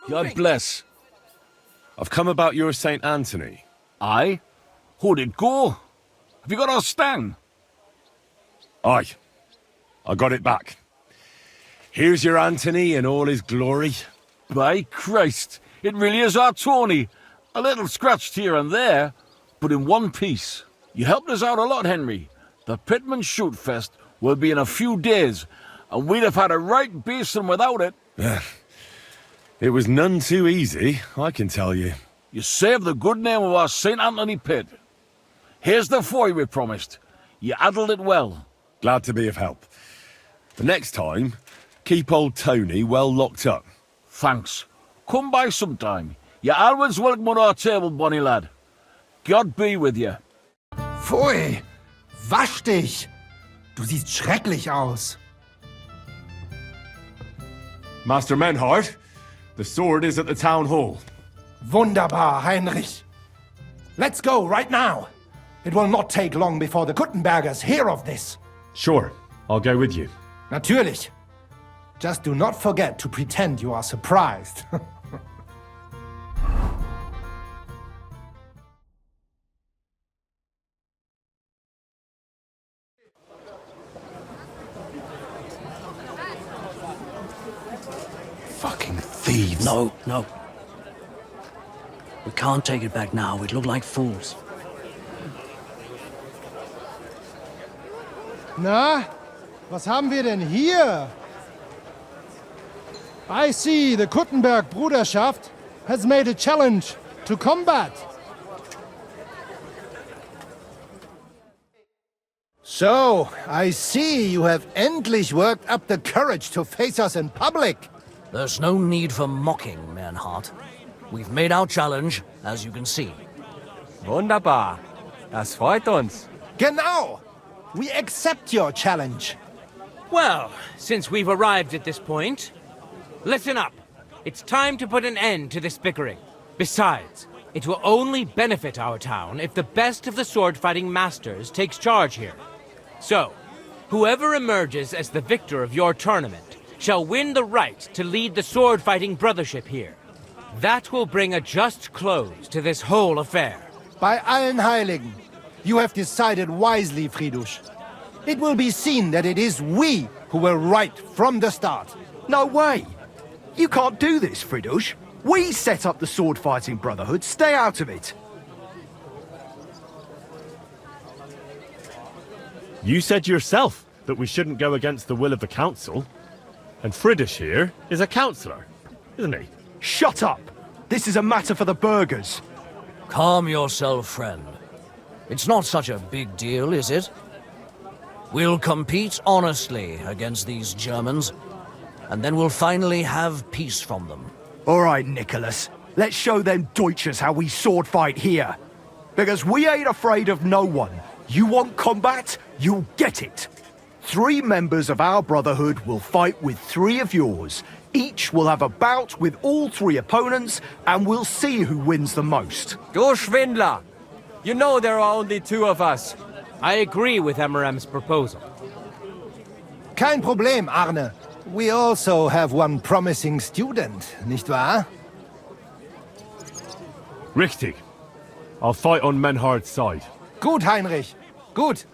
God bless. I've come about your St. Anthony. Aye? How'd it go? Have you got our stang? Aye. I got it back. Here's your Anthony in all his glory. By Christ, it really is our Tony. A little scratched here and there, but in one piece. You helped us out a lot, Henry. The Pitman Shoot Fest will be in a few days, and we'd have had a right basin without it. It was none too easy, I can tell you. You saved the good name of our St. Anthony pit. Here's the foy we promised. You handled it well. Glad to be of help. The next time, keep old Tony well locked up. Thanks. Come by sometime. You're always welcome on our table, bonny lad. God be with you. Pfui! Wasch dich! Du siehst schrecklich aus. Master Menhart, the sword is at the town hall. Wunderbar, Heinrich. Let's go right now. It will not take long before the Kuttenbergers hear of this. Sure, I'll go with you. Natürlich. Just do not forget to pretend you are surprised. Fucking thieves. No. We can't take it back now. We'd look like fools. Na, was haben wir denn hier? I see the Kuttenberg Bruderschaft has made a challenge to combat. So, I see you have endlich worked up the courage to face us in public. There's no need for mocking, Mernhardt. We've made our challenge, as you can see. Wunderbar. Das freut uns. Genau. We accept your challenge. Well, since we've arrived at this point, listen up. It's time to put an end to this bickering. Besides, it will only benefit our town if the best of the sword-fighting masters takes charge here. So, whoever emerges as the victor of your tournament shall win the right to lead the sword-fighting brothership here. That will bring a just close to this whole affair. Bei allen Heiligen, you have decided wisely, Fridush. It will be seen that it is we who were right from the start. No way! You can't do this, Fridush. We set up the sword-fighting brotherhood. Stay out of it. You said yourself that we shouldn't go against the will of the council. And Friedrich here is a councillor, isn't he? Shut up! This is a matter for the burghers. Calm yourself, friend. It's not such a big deal, is it? We'll compete honestly against these Germans, and then we'll finally have peace from them. All right, Nicholas. Let's show them Deutschers how we sword fight here. Because we ain't afraid of no one. You want combat? You'll get it. 3 members of our brotherhood will fight with 3 of yours. Each will have a bout with all 3 opponents, and we'll see who wins the most. Du Schwindler! You know there are only 2 of us. I agree with Emerem's proposal. Kein Problem, Arne. We also have one promising student, nicht wahr? Richtig. I'll fight on Menhard's side. Gut, Heinrich. Gut.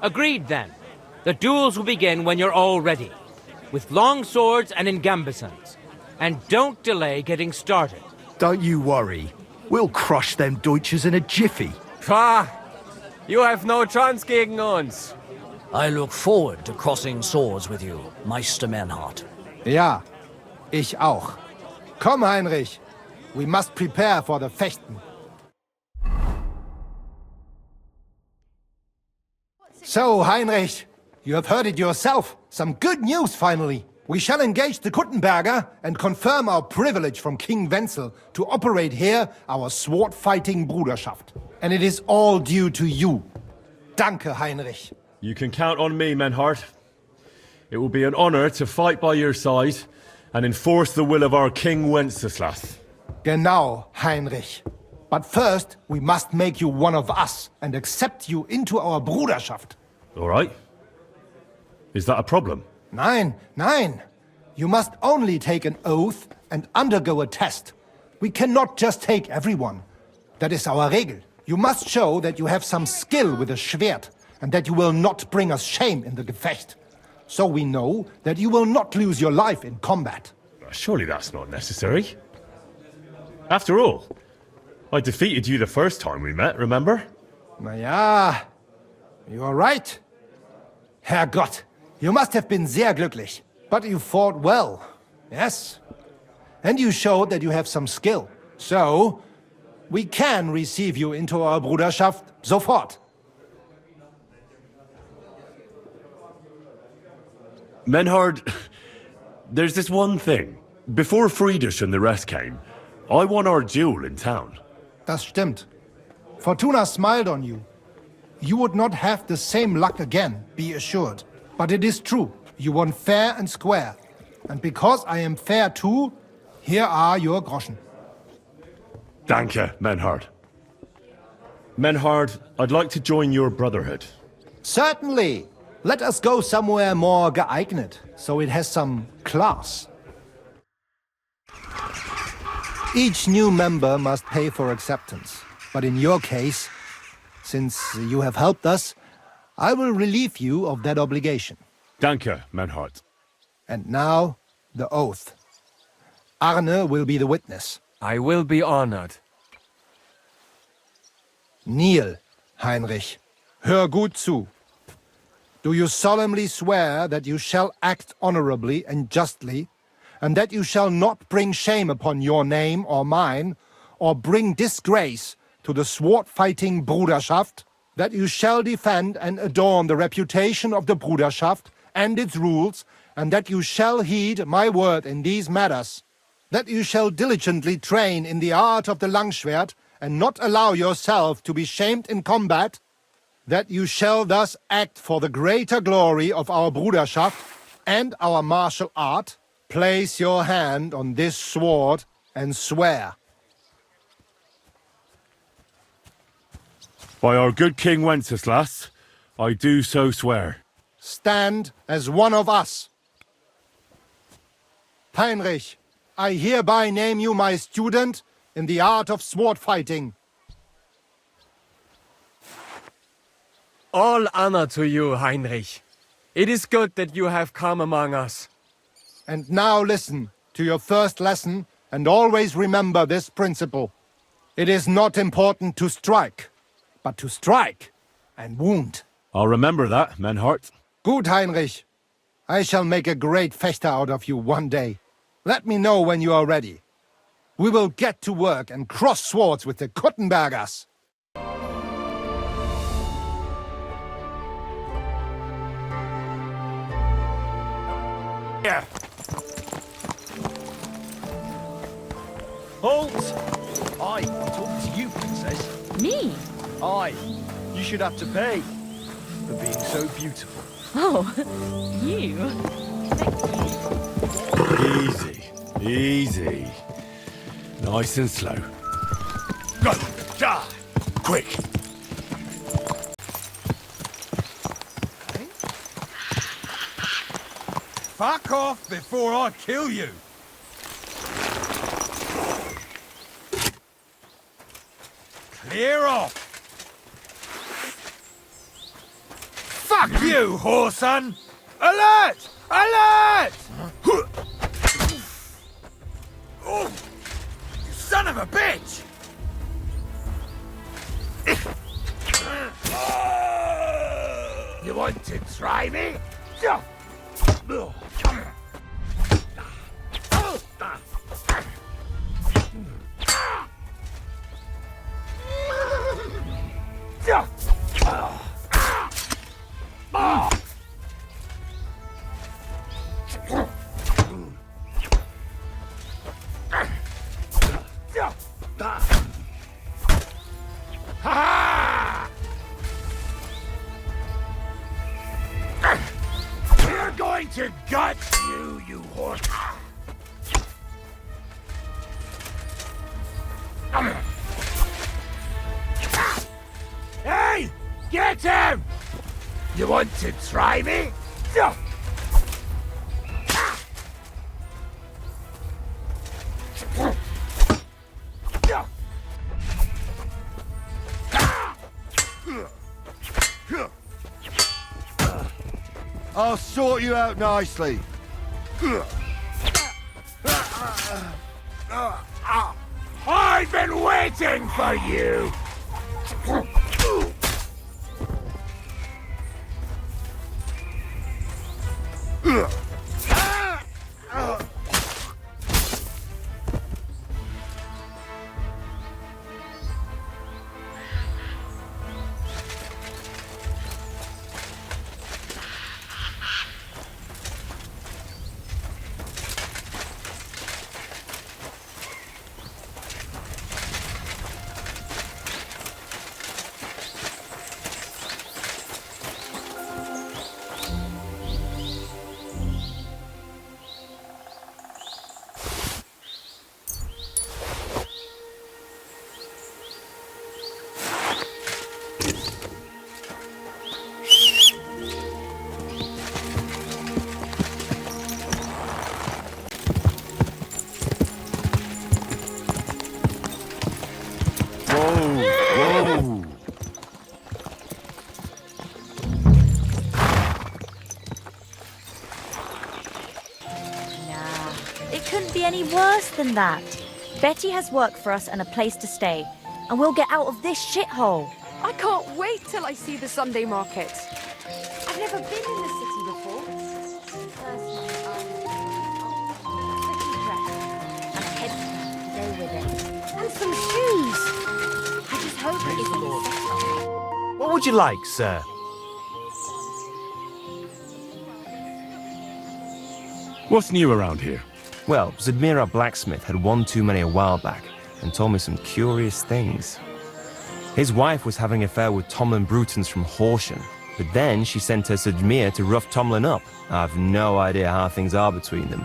Agreed, then. The duels will begin when you're all ready, with long swords and in gambesons. And don't delay getting started. Don't you worry. We'll crush them Deutschers in a jiffy. Pah! You have no chance gegen uns. I look forward to crossing swords with you, Meister Mernhardt. Ja, ich auch. Komm, Heinrich. We must prepare for the Fechten. So, Heinrich, you have heard it yourself. Some good news, finally. We shall engage the Kuttenberger and confirm our privilege from King Wenzel to operate here our sword-fighting Bruderschaft. And it is all due to you. Danke, Heinrich. You can count on me, Menhart. It will be an honor to fight by your side and enforce the will of our King Wenceslas. Genau, Heinrich. But first, we must make you one of us and accept you into our Bruderschaft. All right. Is that a problem? Nein, nein. You must only take an oath and undergo a test. We cannot just take everyone. That is our Regel. You must show that you have some skill with a Schwert, and that you will not bring us shame in the Gefecht. So we know that you will not lose your life in combat. Surely that's not necessary. After all, I defeated you the first time we met, remember? Na ja, you are right. Herrgott, you must have been sehr glücklich. But you fought well, yes. And you showed that you have some skill. So, we can receive you into our Bruderschaft sofort. Menhard, there's this one thing. Before Friedrich and the rest came, I won our duel in town. Das stimmt. Fortuna smiled on you. You would not have the same luck again, be assured. But it is true. You won fair and square. And because I am fair too, here are your Groschen. Danke, Menhard. Menhard, I'd like to join your brotherhood. Certainly. Let us go somewhere more geeignet, so it has some class. Each new member must pay for acceptance. But in your case, since you have helped us, I will relieve you of that obligation. Danke, Menhard. And now, the oath. Arne will be the witness. I will be honored. Kneel, Heinrich. Hör gut zu. Do you solemnly swear that you shall act honorably and justly, and that you shall not bring shame upon your name or mine, or bring disgrace to the sword-fighting Bruderschaft, that you shall defend and adorn the reputation of the Bruderschaft and its rules, and that you shall heed my word in these matters, that you shall diligently train in the art of the Langschwert, and not allow yourself to be shamed in combat, that you shall thus act for the greater glory of our Bruderschaft and our martial art, place your hand on this sword and swear. By our good King Wenceslas, I do so swear. Stand as one of us. Heinrich, I hereby name you my student in the art of sword fighting. All honor to you, Heinrich. It is good that you have come among us. And now listen to your first lesson and always remember this principle. It is not important to strike, but to strike and wound. I'll remember that, Menhard. Gut, Heinrich. I shall make a great fechter out of you one day. Let me know when you are ready. We will get to work and cross swords with the Kuttenbergers. Yeah. Halt! Aye, I'm talking to you, Princess. Me? Aye, you should have to pay for being so beautiful. Oh, you. Easy, easy. Nice and slow. Go! Die! Quick! Fuck off before I kill you! Clear off! Fuck you, whoreson! Alert! Alert! Oh, you son of a bitch! You want to try me? We're going to gut you, you horse. Hey! Get him! You want to try me? I'll sort you out nicely. I've been waiting for you! Whoa! Nah, it couldn't be any worse than that. Betty has work for us and a place to stay, and we'll get out of this shithole. I can't wait till I see the Sunday market. I've never been in the city before. Personally, And a headscarf to go with it. and some shoes. I just hope it isn't Lord. set What would you like, sir? What's new around here? Well, Zadmira Blacksmith had one too many a while back and told me some curious things. His wife was having an affair with Tomlin Brutons from Horsham, but then she sent her Zadmir to rough Tomlin up. I've no idea how things are between them.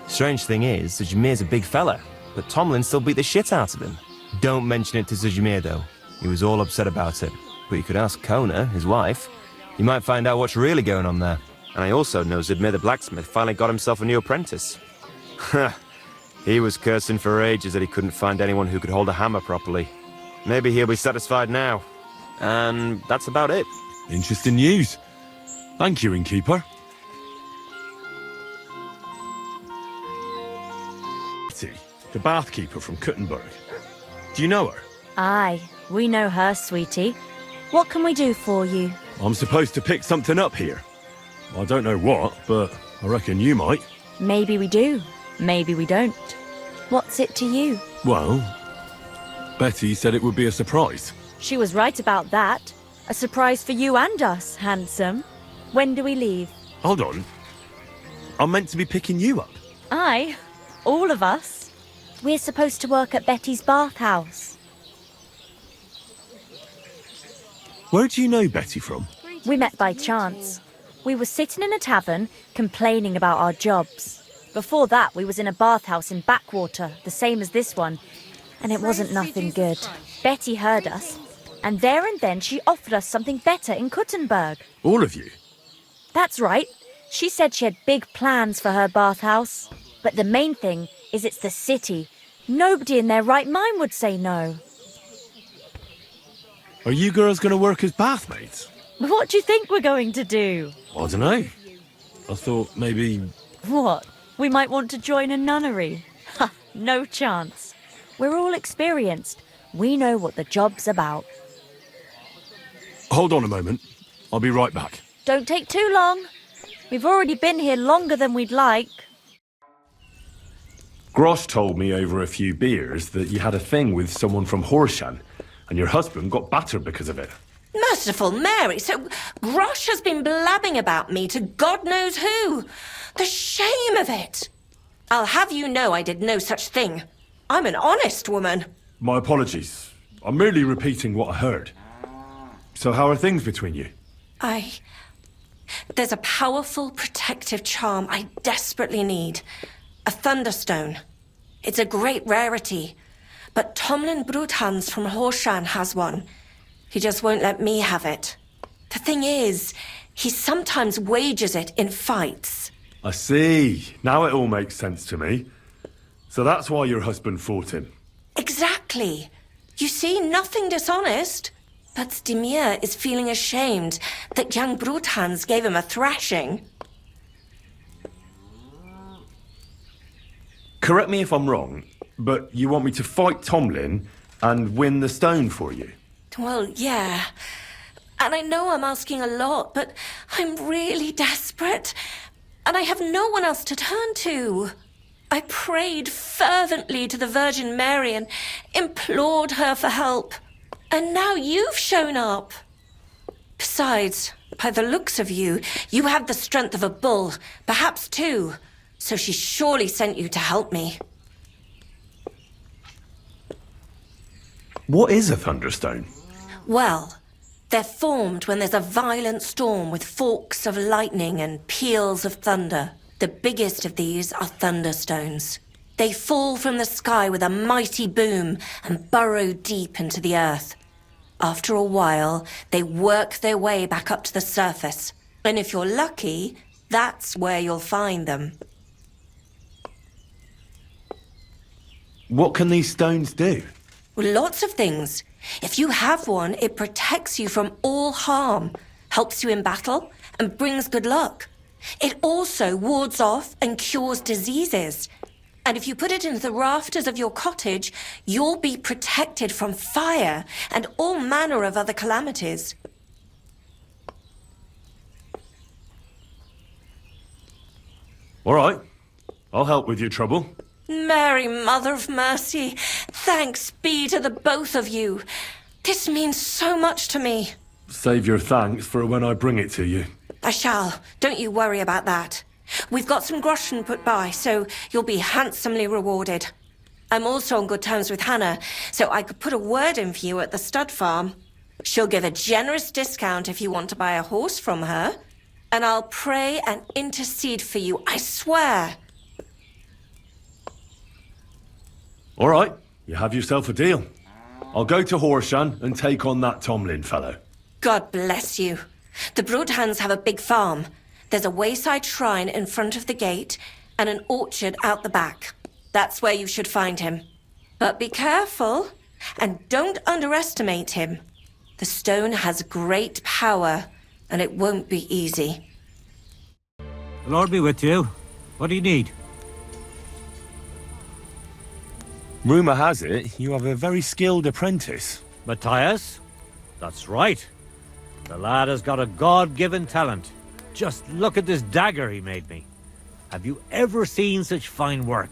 Strange thing is, Zadmir's a big fella, but Tomlin still beat the shit out of him. Don't mention it to Zadmir though. He was all upset about it. But you could ask Kona, his wife. You might find out what's really going on there. And I also know Zadmir the blacksmith finally got himself a new apprentice. He was cursing for ages that he couldn't find anyone who could hold a hammer properly. Maybe he'll be satisfied now. And that's about it. Interesting news. Thank you, innkeeper. Betty, the bathkeeper from Kuttenberg. Do you know her? Aye, we know her, sweetie. What can we do for you? I'm supposed to pick something up here. I don't know what, but I reckon you might. Maybe we do, maybe we don't. What's it to you? Well, Betty said it would be a surprise. She was right about that. A surprise for you and us, handsome. When do we leave? Hold on. I'm meant to be picking you up. Aye, all of us. We're supposed to work at Betty's bathhouse. Where do you know Betty from? We met by chance. We were sitting in a tavern, complaining about our jobs. Before that, we was in a bathhouse in Backwater, the same as this one, and it wasn't nothing good. Betty heard us, and there and then she offered us something better in Kuttenberg. All of you? That's right. She said she had big plans for her bathhouse. But the main thing is it's the city. Nobody in their right mind would say no. Are you girls going to work as bathmaids? What do you think we're going to do? I don't know. I thought maybe... What? We might want to join a nunnery? Ha, no chance. We're all experienced. We know what the job's about. Hold on a moment. I'll be right back. Don't take too long. We've already been here longer than we'd like. Grosh told me over a few beers that you had a thing with someone from Horsham, and your husband got battered because of it. Merciful Mary, so Grosh has been blabbing about me to God knows who. The shame of it. I'll have you know I did no such thing. I'm an honest woman. My apologies. I'm merely repeating what I heard. So how are things between you? There's a powerful protective charm I desperately need. A thunderstone. It's a great rarity. But Tomlin Bruthans from Horsham has one. He just won't let me have it. The thing is, he sometimes wages it in fights. I see. Now it all makes sense to me. So that's why your husband fought him. Exactly. You see, nothing dishonest. But Dimir is feeling ashamed that young Bruthans gave him a thrashing. Correct me if I'm wrong, but you want me to fight Tomlin and win the stone for you? Well, yeah. And I know I'm asking a lot, but I'm really desperate. And I have no one else to turn to. I prayed fervently to the Virgin Mary and implored her for help. And now you've shown up. Besides, by the looks of you, you have the strength of a bull, perhaps two. So she surely sent you to help me. What is a thunderstone? Well, they're formed when there's a violent storm with forks of lightning and peals of thunder. The biggest of these are thunderstones. They fall from the sky with a mighty boom and burrow deep into the earth. After a while, they work their way back up to the surface. And if you're lucky, that's where you'll find them. What can these stones do? Lots of things. If you have one, it protects you from all harm, helps you in battle, and brings good luck. It also wards off and cures diseases. And if you put it into the rafters of your cottage, you'll be protected from fire and all manner of other calamities. All right. I'll help with your trouble. Mary, Mother of Mercy, thanks be to the both of you. This means so much to me. Save your thanks for when I bring it to you. I shall. Don't you worry about that. We've got some groschen put by, so you'll be handsomely rewarded. I'm also on good terms with Hannah, so I could put a word in for you at the stud farm. She'll give a generous discount if you want to buy a horse from her. And I'll pray and intercede for you, I swear. All right, you have yourself a deal. I'll go to Horshan and take on that Tomlin fellow. God bless you. The Broadhands have a big farm. There's a wayside shrine in front of the gate and an orchard out the back. That's where you should find him. But be careful and don't underestimate him. The stone has great power and it won't be easy. The Lord be with you. What do you need? Rumour has it you have a very skilled apprentice. Matthias? That's right. The lad has got a God-given talent. Just look at this dagger he made me. Have you ever seen such fine work?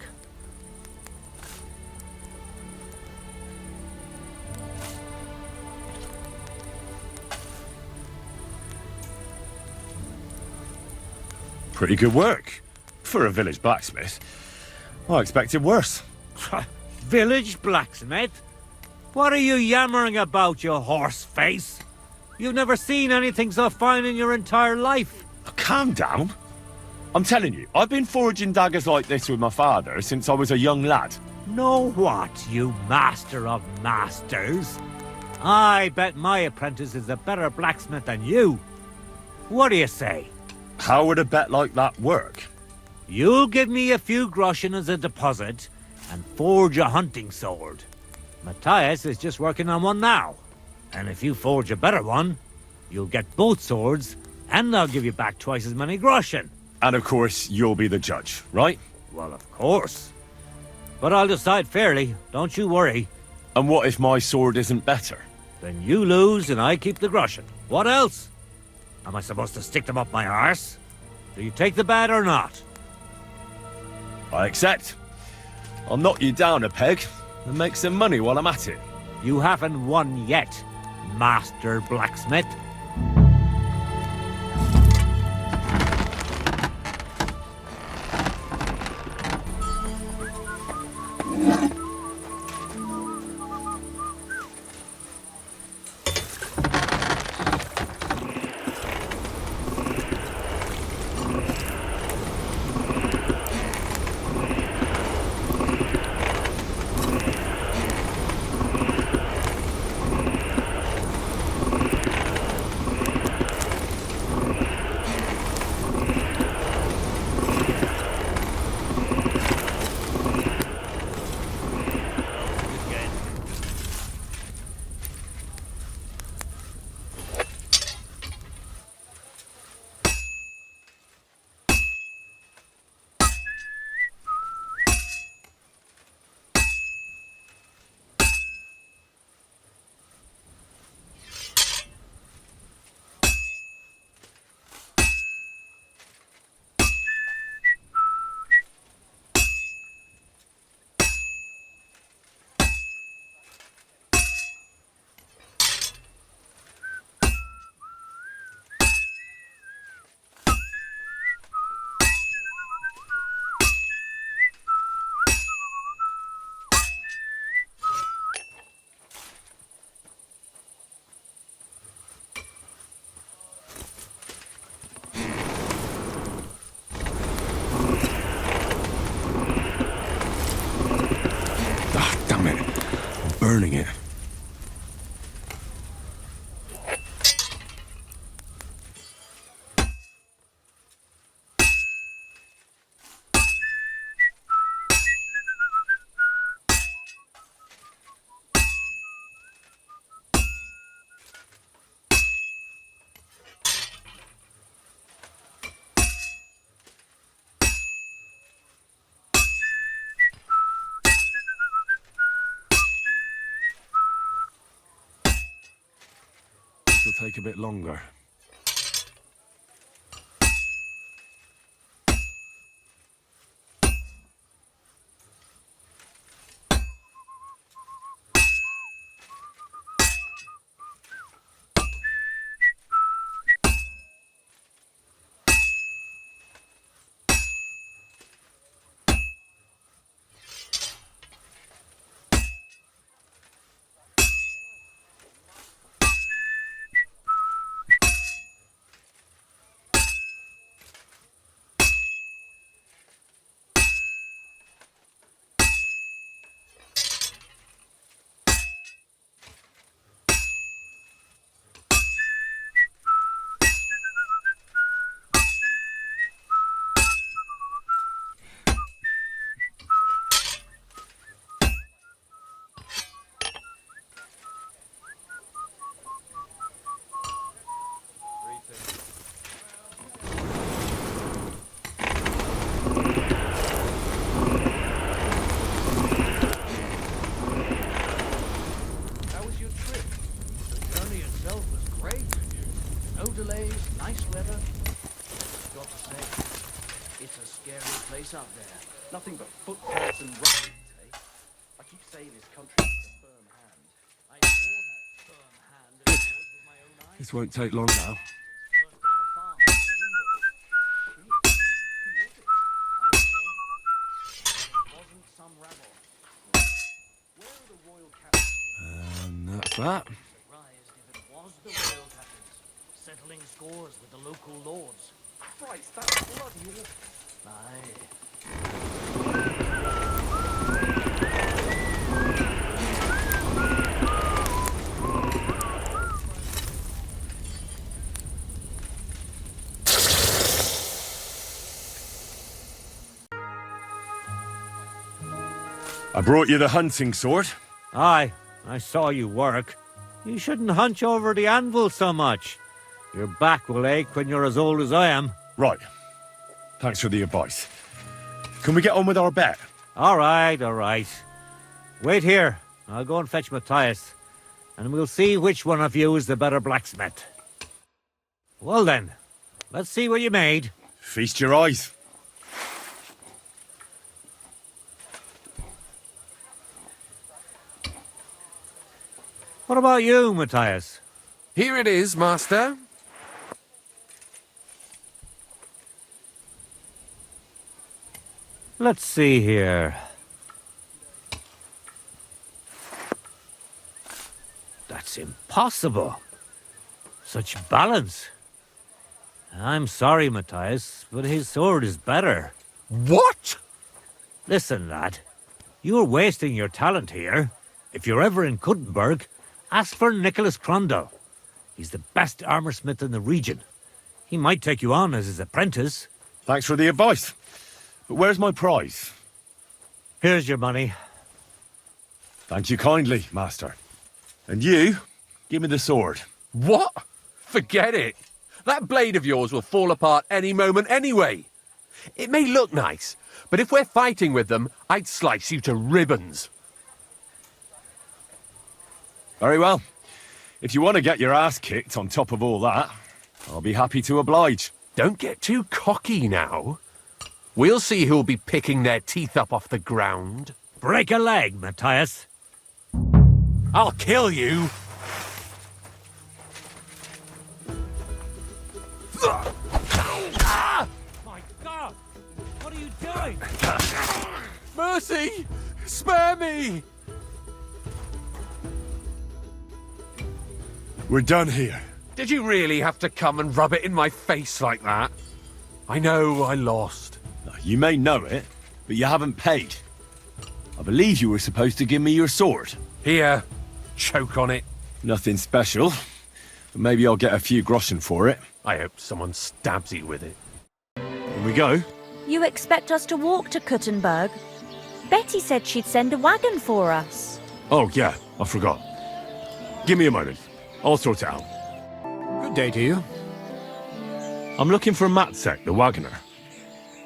Pretty good work. For a village blacksmith. I expected worse. Village blacksmith? What are you yammering about, you horse face? You've never seen anything so fine in your entire life. Calm down. I'm telling you, I've been forging daggers like this with my father since I was a young lad. Know what, you master of masters? I bet my apprentice is a better blacksmith than you. What do you say? How would a bet like that work? You'll give me a few groschen as a deposit and forge a hunting sword. Matthias is just working on one now. And if you forge a better one, you'll get both swords and they'll give you back twice as many groschen. And of course, you'll be the judge, right? Well, of course. But I'll decide fairly, don't you worry. And what if my sword isn't better? Then you lose and I keep the groschen. What else? Am I supposed to stick them up my arse? Do you take the bet or not? I accept. I'll knock you down a peg and make some money while I'm at it. You haven't won yet, Master Blacksmith. burning it. This will take a bit longer. Out there. Nothing but footpaths and rocks, eh? I keep saying this country has a firm hand. I saw that firm hand with my own eyes. This won't take long now. And that's that. Settling scores with the local lords. Christ, that's bloody awful. Aye. I brought you the hunting sword. Aye, I saw you work. You shouldn't hunch over the anvil so much. Your back will ache when you're as old as I am. Right. Thanks for the advice. Can we get on with our bet? All right, all right. Wait here. I'll go and fetch Matthias, and we'll see which one of you is the better blacksmith. Well then, let's see what you made. Feast your eyes. What about you, Matthias? Here it is, master. Let's see here. That's impossible. Such balance. I'm sorry, Matthias, but his sword is better. What? Listen, lad. You're wasting your talent here. If you're ever in Kuttenberg, ask for Nicholas Crondell. He's the best armorsmith in the region. He might take you on as his apprentice. Thanks for the advice. But where's my prize? Here's your money. Thank you kindly, master. And you, give me the sword. What? Forget it. That blade of yours will fall apart any moment anyway. It may look nice, but if we're fighting with them, I'd slice you to ribbons. Very well. If you want to get your ass kicked on top of all that, I'll be happy to oblige. Don't get too cocky now. We'll see who'll be picking their teeth up off the ground. Break a leg, Matthias. I'll kill you. My God! What are you doing? Mercy! Spare me! We're done here. Did you really have to come and rub it in my face like that? I know I lost. You may know it, but you haven't paid. I believe you were supposed to give me your sword. Here, choke on it. Nothing special. But maybe I'll get a few groschen for it. I hope someone stabs you with it. Here we go. You expect us to walk to Kuttenberg? Betty said she'd send a wagon for us. Oh, yeah, I forgot. Give me a moment. I'll sort it out. Good day to you. I'm looking for Matsek, the wagoner.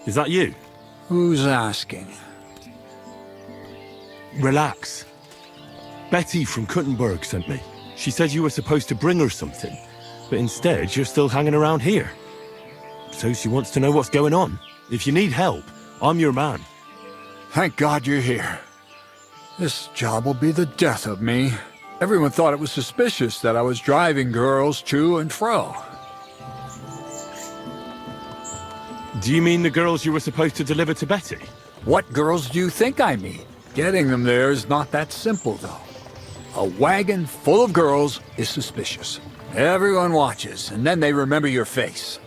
Is that you? Who's asking? Relax. Betty from Kuttenberg sent me. She said you were supposed to bring her something, but instead you're still hanging around here. So she wants to know what's going on. If you need help, I'm your man. Thank God you're here. This job will be the death of me. Everyone thought it was suspicious that I was driving girls to and fro. Do you mean the girls you were supposed to deliver to Betty? What girls do you think I mean? Getting them there is not that simple, though. A wagon full of girls is suspicious. Everyone watches, and then they remember your face.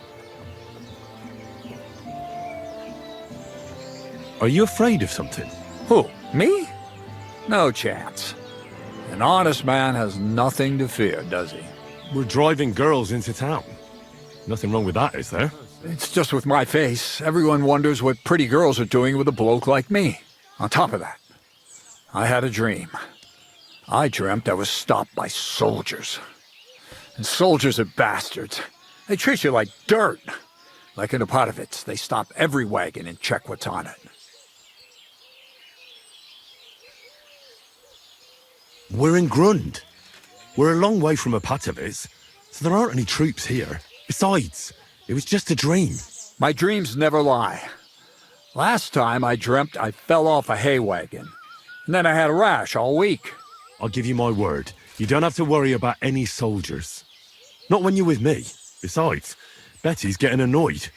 Are you afraid of something? Who, me? No chance. An honest man has nothing to fear, does he? We're driving girls into town. Nothing wrong with that, is there? It's just with my face. Everyone wonders what pretty girls are doing with a bloke like me. On top of that, I had a dream. I dreamt I was stopped by soldiers. And soldiers are bastards. They treat you like dirt. Like in the Potovits, they stop every wagon and check what's on it. We're in Grund. We're a long way from Apatovitz, so there aren't any troops here. Besides, it was just a dream. My dreams never lie. Last time I dreamt I fell off a hay wagon, and then I had a rash all week. I'll give you my word. You don't have to worry about any soldiers. Not when you're with me. Besides, Betty's getting annoyed.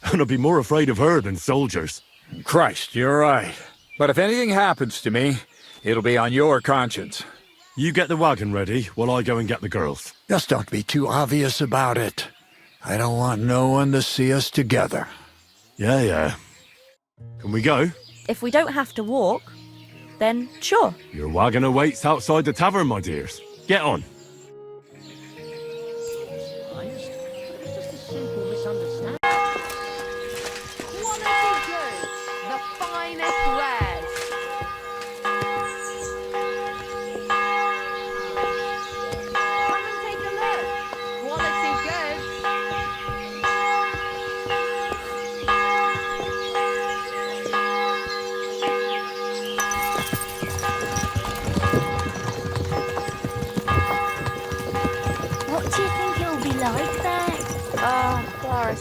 And I'd be more afraid of her than soldiers. Christ, you're right. But if anything happens to me, it'll be on your conscience. You get the wagon ready while I go and get the girls. Just don't be too obvious about it. I don't want no one to see us together. Yeah. Can we go? If we don't have to walk, then sure. Your wagon awaits outside the tavern, my dears. Get on.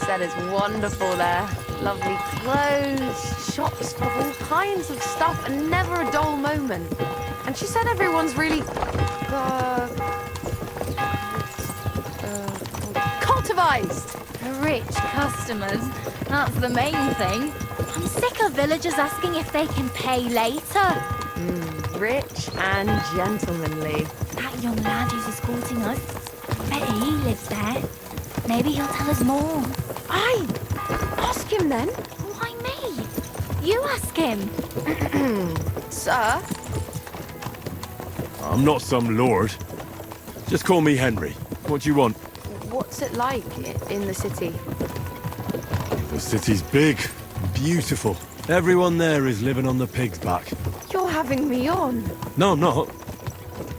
That is wonderful there. Lovely clothes, shops full of all kinds of stuff, and never a dull moment. And she said everyone's really cultivized. Rich customers. That's the main thing. I'm sick of villagers asking if they can pay later. Rich and gentlemanly. That young lad who's escorting us, I bet he lives there. Maybe he'll tell us more. Aye! Ask him then. Why me? You ask him. Sir? I'm not some lord. Just call me Henry. What do you want? What's it like in the city? The city's big, beautiful. Everyone there is living on the pig's back. You're having me on. No, I'm not.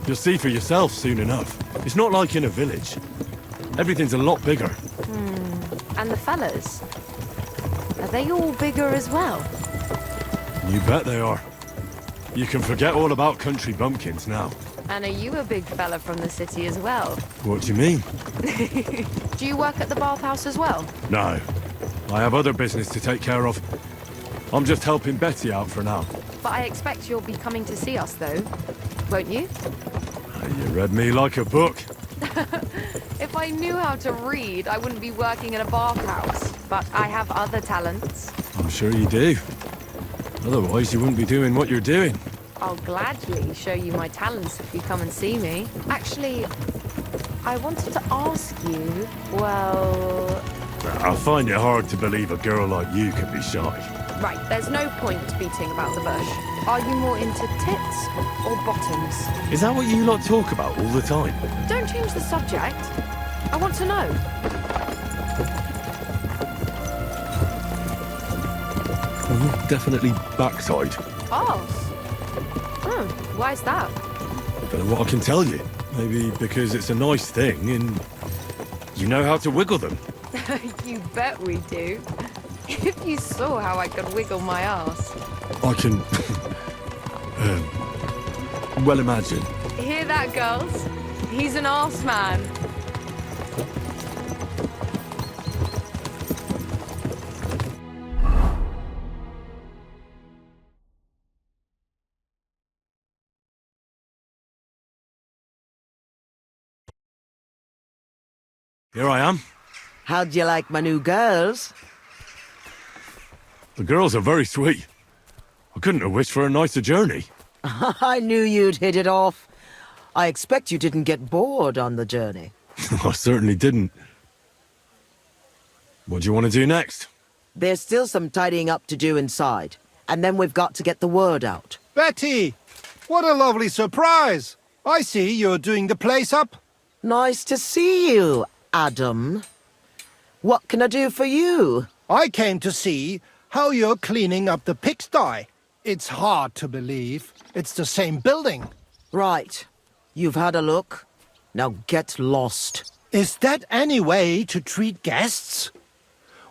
You'll see for yourself soon enough. It's not like in a village. Everything's a lot bigger. And the fellas? Are they all bigger as well? You bet they are. You can forget all about country bumpkins now. And are you a big fella from the city as well? What do you mean? Do you work at the bathhouse as well? No. I have other business to take care of. I'm just helping Betty out for now. But I expect you'll be coming to see us, though. Won't you? You read me like a book. If I knew how to read, I wouldn't be working in a bathhouse. But I have other talents. I'm sure you do. Otherwise, you wouldn't be doing what you're doing. I'll gladly show you my talents if you come and see me. Actually, I wanted to ask you, well... I find it hard to believe a girl like you could be shy. Right, there's no point beating about the bush. Are you more into tits or bottoms? Is that what you lot talk about all the time? Don't change the subject. I want to know. Definitely backside. Arse? Why's that? Don't know what I can tell you. Maybe because it's a nice thing and you know how to wiggle them. You bet we do. If you saw how I could wiggle my ass. I can... well imagine. Hear that, girls? He's an arse man. Here I am. How'd you like my new girls? The girls are very sweet. I couldn't have wished for a nicer journey. I knew you'd hit it off. I expect you didn't get bored on the journey. I certainly didn't. What do you want to do next? There's still some tidying up to do inside, and then we've got to get the word out. Betty! What a lovely surprise! I see you're doing the place up. Nice to see you, Adam. What can I do for you? I came to see how you're cleaning up the pigsty. It's hard to believe. It's the same building. Right. You've had a look. Now get lost. Is that any way to treat guests?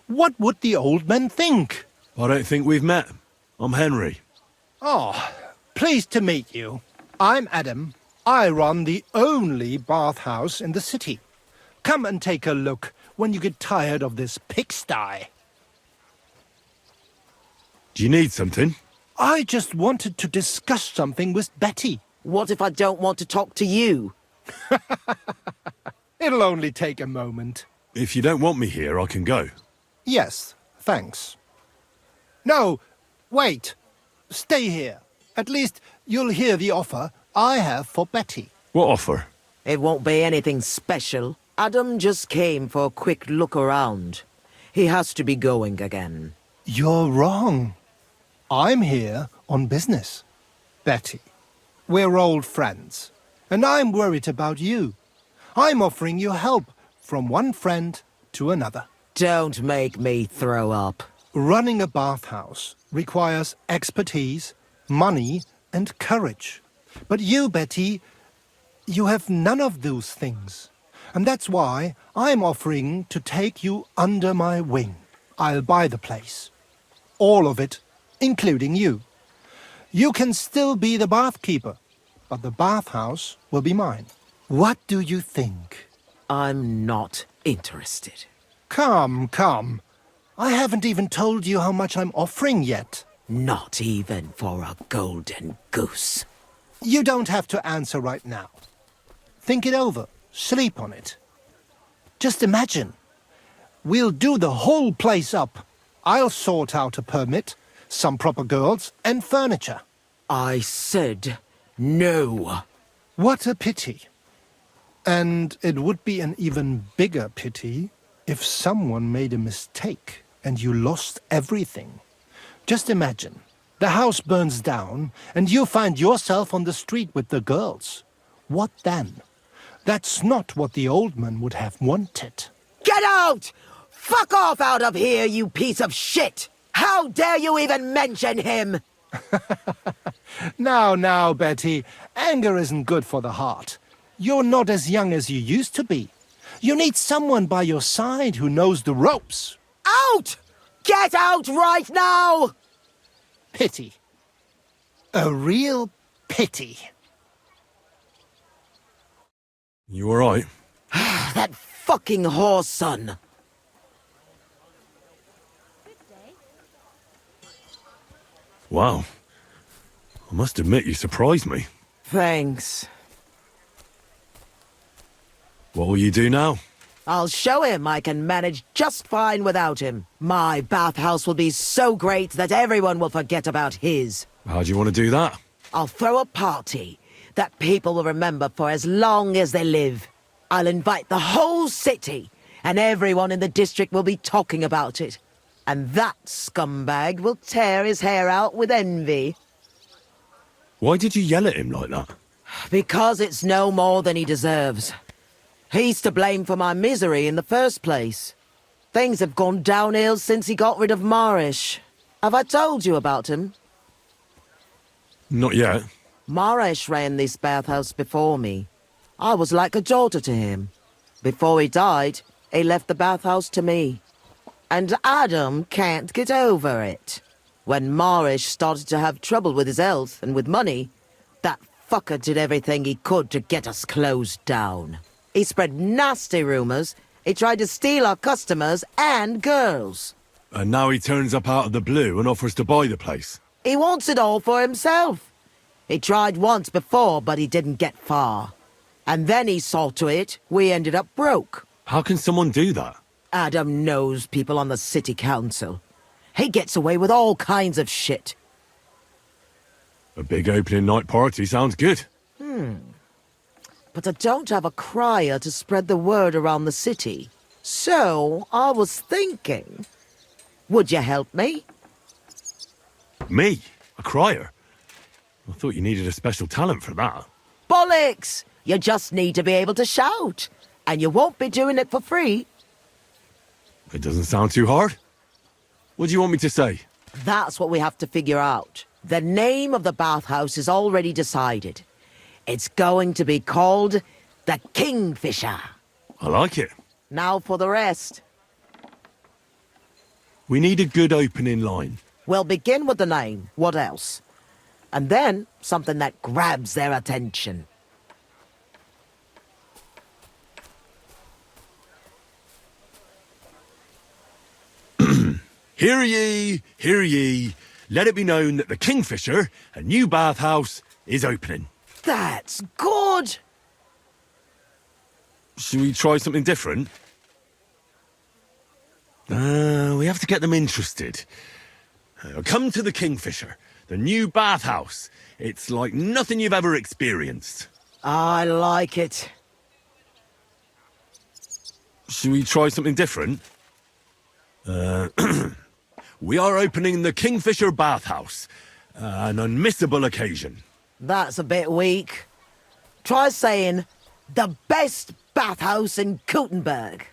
What would the old man think? I don't think we've met. I'm Henry. Oh, pleased to meet you. I'm Adam. I run the only bathhouse in the city. Come and take a look when you get tired of this pigsty. Do you need something? I just wanted to discuss something with Betty. What if I don't want to talk to you? It'll only take a moment. If you don't want me here, I can go. Yes, thanks. No, wait. Stay here. At least you'll hear the offer I have for Betty. What offer? It won't be anything special. Adam just came for a quick look around. He has to be going again. You're wrong. I'm here on business. Betty, we're old friends, and I'm worried about you. I'm offering you help from one friend to another. Don't make me throw up. Running a bathhouse requires expertise, money, and courage. But you, Betty, you have none of those things. And that's why I'm offering to take you under my wing. I'll buy the place. All of it, including you. You can still be the bathkeeper, but the bathhouse will be mine. What do you think? I'm not interested. Come, come. I haven't even told you how much I'm offering yet. Not even for a golden goose. You don't have to answer right now. Think it over. Sleep on it. Just imagine. We'll do the whole place up. I'll sort out a permit, some proper girls, and furniture. I said no. What a pity. And it would be an even bigger pity if someone made a mistake and you lost everything. Just imagine. The house burns down and you find yourself on the street with the girls. What then? That's not what the old man would have wanted. Get out! Fuck off out of here, you piece of shit! How dare you even mention him? Now, Betty, anger isn't good for the heart. You're not as young as you used to be. You need someone by your side who knows the ropes. Out! Get out right now! Pity. A real pity. You all right? That fucking whore's son. Wow. I must admit you surprised me. Thanks. What will you do now? I'll show him I can manage just fine without him. My bathhouse will be so great that everyone will forget about his. How do you want to do that? I'll throw a party that people will remember for as long as they live. I'll invite the whole city, and everyone in the district will be talking about it. And that scumbag will tear his hair out with envy. Why did you yell at him like that? Because it's no more than he deserves. He's to blame for my misery in the first place. Things have gone downhill since he got rid of Marish. Have I told you about him? Not yet. Marish ran this bathhouse before me. I was like a daughter to him. Before he died, he left the bathhouse to me. And Adam can't get over it. When Marish started to have trouble with his health and with money, that fucker did everything he could to get us closed down. He spread nasty rumors. He tried to steal our customers and girls. And now he turns up out of the blue and offers to buy the place. He wants it all for himself. He tried once before, but he didn't get far. And then he saw to it we ended up broke. How can someone do that? Adam knows people on the city council. He gets away with all kinds of shit. A big opening night party sounds good. But I don't have a crier to spread the word around the city. So, I was thinking, would you help me? Me? A crier? I thought you needed a special talent for that. Bollocks! You just need to be able to shout. And you won't be doing it for free. It doesn't sound too hard. What do you want me to say? That's what we have to figure out. The name of the bathhouse is already decided. It's going to be called the Kingfisher. I like it. Now for the rest. We need a good opening line. We'll begin with the name. What else? And then something that grabs their attention. Hear ye, hear ye. Let it be known that the Kingfisher, a new bathhouse, is opening. That's good! Should we try something different? We have to get them interested. Come to the Kingfisher, the new bathhouse. It's like nothing you've ever experienced. I like it. Should we try something different? We are opening the Kingfisher bathhouse. An unmissable occasion. That's a bit weak. Try saying, the best bathhouse in Gutenberg.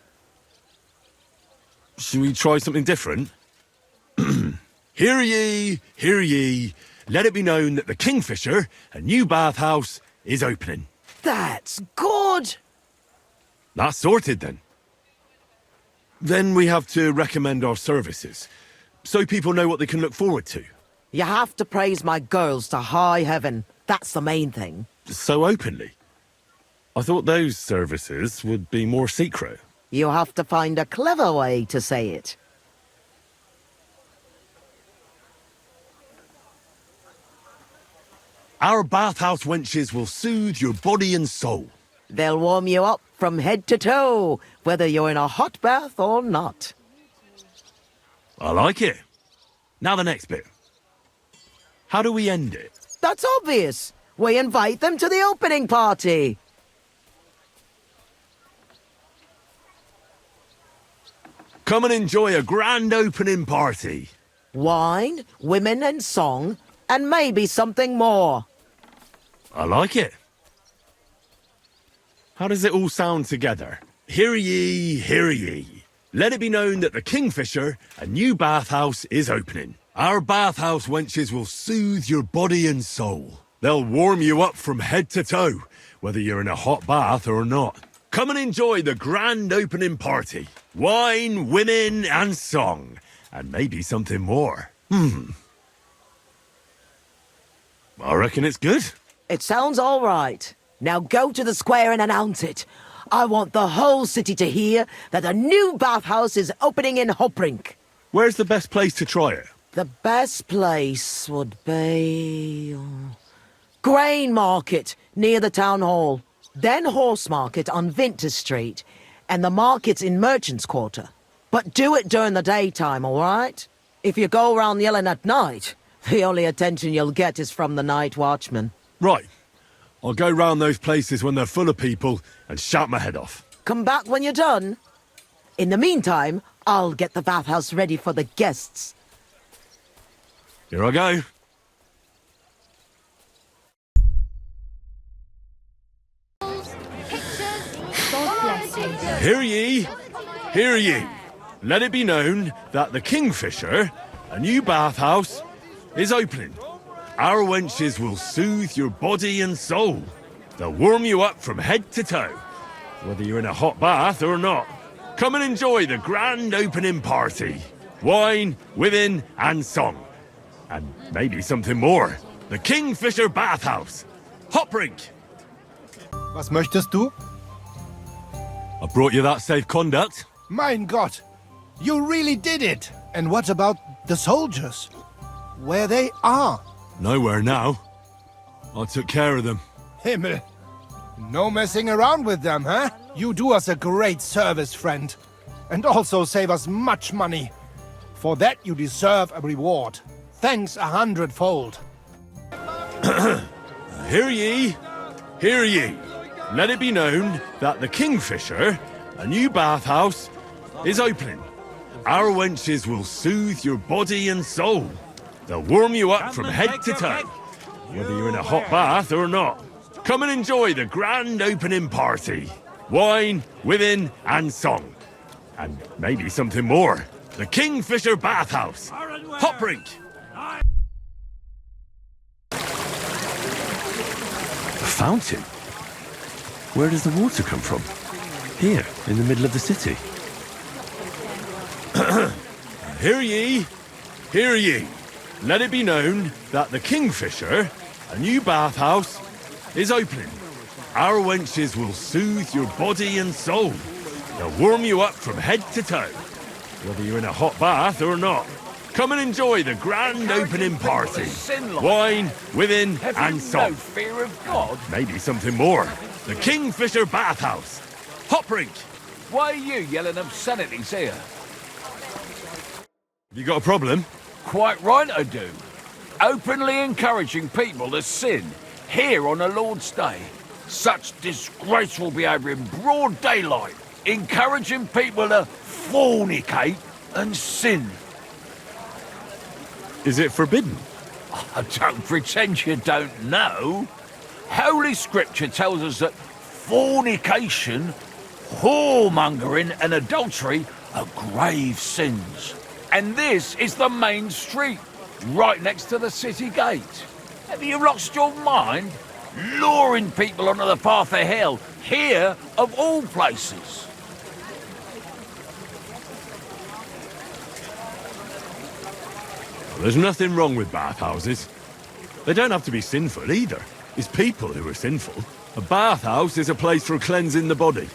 Should we try something different? Hear ye, hear ye. Let it be known that the Kingfisher, a new bathhouse, is opening. That's good! That's sorted then. Then we have to recommend our services, so people know what they can look forward to. You have to praise my girls to high heaven. That's the main thing. So openly. I thought those services would be more secret. You have to find a clever way to say it. Our bathhouse wenches will soothe your body and soul. They'll warm you up from head to toe, whether you're in a hot bath or not. I like it. Now the next bit. How do we end it? That's obvious. We invite them to the opening party. Come and enjoy a grand opening party. Wine, women and song, and maybe something more. I like it. How does it all sound together? Hear ye, hear ye. Let it be known that the Kingfisher, a new bathhouse, is opening. Our bathhouse wenches will soothe your body and soul. They'll warm you up from head to toe, whether you're in a hot bath or not. Come and enjoy the grand opening party. Wine, women, and song. And maybe something more. I reckon it's good. It sounds all right. Now go to the square and announce it. I want the whole city to hear that a new bathhouse is opening in Hoprink. Where's the best place to try it? The best place would be... Grain Market, near the town hall. Then Horse Market on Vinter Street. And the markets in Merchants Quarter. But do it during the daytime, all right? If you go around yelling at night, the only attention you'll get is from the night watchman. Right. I'll go round those places when they're full of people and shout my head off. Come back when you're done. In the meantime, I'll get the bathhouse ready for the guests. Here I go. God bless you. Hear ye, hear ye. Let it be known that the Kingfisher, a new bathhouse, is opening. Our wenches will soothe your body and soul. They'll warm you up from head to toe, whether you're in a hot bath or not. Come and enjoy the grand opening party. Wine, women, and song. And maybe something more. The Kingfisher Bathhouse. Hot drink. Was möchtest du? I brought you that safe conduct. Mein Gott! You really did it! And what about the soldiers? Where they are? Nowhere now. I took care of them. Himmel! No messing around with them, huh? You do us a great service, friend. And also save us much money. For that you deserve a reward. Thanks 100-fold. Hear ye, hear ye. Let it be known that the Kingfisher, a new bathhouse, is opening. Our wenches will soothe your body and soul. They'll warm you up from head to toe, whether you're in a hot bath or not. Come and enjoy the grand opening party. Wine, women, and song. And maybe something more. The Kingfisher Bathhouse. Hot drink. A fountain? Where does the water come from? Here, in the middle of the city. Hear ye, hear ye. Let it be known that the Kingfisher, a new bathhouse, is opening. Our wenches will soothe your body and soul. They'll warm you up from head to toe, whether you're in a hot bath or not. Come and enjoy the grand opening party. Wine, women, and song. No fear of God? Maybe something more. The Kingfisher Bathhouse. Hot drink. Why are you yelling obscenities here? You got a problem? Quite right I do. Openly encouraging people to sin here on the Lord's Day. Such disgraceful behaviour in broad daylight. Encouraging people to fornicate and sin. Is it forbidden? I don't pretend you don't know. Holy Scripture tells us that fornication, whoremongering and adultery are grave sins. And this is the main street, right next to the city gate. Have you lost your mind? Luring people onto the path of hell, here of all places. There's nothing wrong with bathhouses. They don't have to be sinful either. It's people who are sinful. A bathhouse is a place for cleansing the body,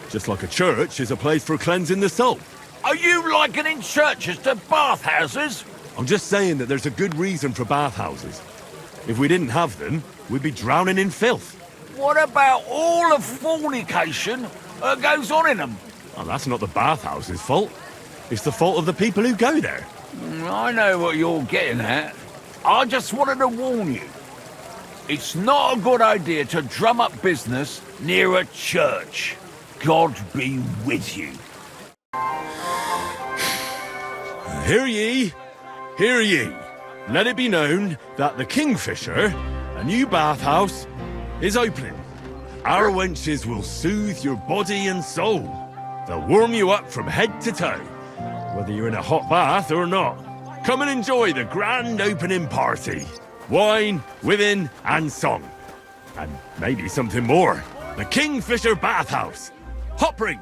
just like a church is a place for cleansing the soul. Are you likening churches to bathhouses? I'm just saying that there's a good reason for bathhouses. If we didn't have them, we'd be drowning in filth. What about all the fornication that goes on in them? Well, that's not the bathhouse's fault. It's the fault of the people who go there. I know what you're getting at. I just wanted to warn you. It's not a good idea to drum up business near a church. God be with you. Hear ye, hear ye. Let it be known that the Kingfisher, a new bathhouse, is opening. Our wenches will soothe your body and soul. They'll warm you up from head to toe, whether you're in a hot bath or not. Come and enjoy the grand opening party. Wine, women, and song. And maybe something more. The Kingfisher Bathhouse. Hot drink.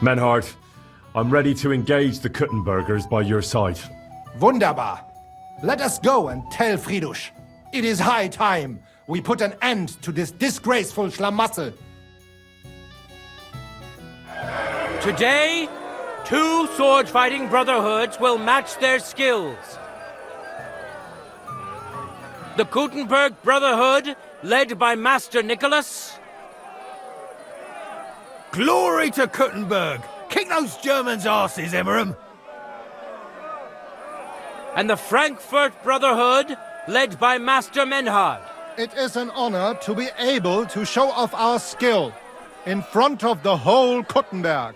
Menhard, I'm ready to engage the Kuttenbergers by your side. Wunderbar. Let us go and tell Friedusch. It is high time we put an end to this disgraceful schlamassel. Today, two sword-fighting brotherhoods will match their skills. The Kuttenberg Brotherhood, led by Master Nicholas. Glory to Kuttenberg! Kick those Germans' arses, Emmeram! And the Frankfurt Brotherhood, led by Master Menhard. It is an honor to be able to show off our skill in front of the whole Kuttenberg.